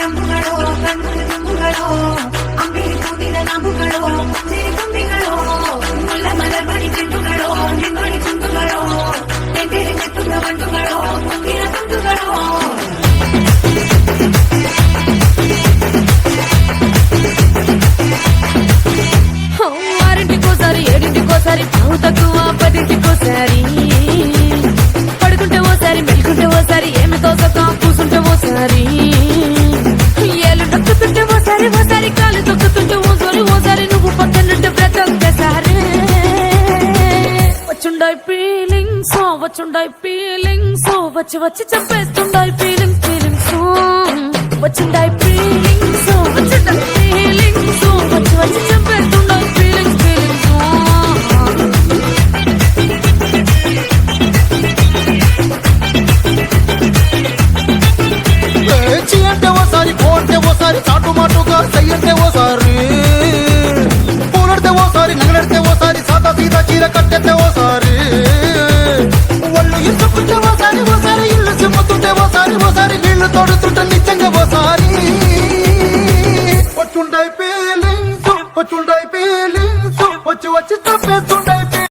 ಕಂಬುಗಳೋ ಕಣ್ಣು ತುಂಬುಗಳೋ ಅಂಬಿರಿ ಕೂಡಿದ ನಂಬುಗಳೋ ಸಿರಿ ತುಂಬಿಗಳೋ ಮುಲ್ಲ ಮಲರ್ಮಣಿ ಚೆಂಡುಗಳೋ ನಿಮ್ಮಣಿ ತುಂಡುಗಳೋ ತೆಂದಿರಿ ನೆತ್ತುದ ಬಂಡುಗಳೋ ಮುಂದಿನ ತುಂಡುಗಳೋ ఆరింటికోసారి ఏడింటికోసారి పావు తక్కువ పదింటికోసారి పడుకుంటే ఓసారి మెలుకుంటే ఓసారి ఏమి తోసక కూసుంటే ఓసారి ఏళ్ళు నొక్కుతుంటే ఓసారి ఓసారి కాలు తొక్కుతుంటే ఓసారి నువ్వు పక్కనుంటే ప్రతి ఒక్కసారి వచ్చుండాయి ఫీలింగ్స్ వచ్చి వచ్చి చంపేస్తుండాయి ఫీలింగ్స్ వచ్చిండాయి ఫీలింగ్స్ వచ్చిండాయి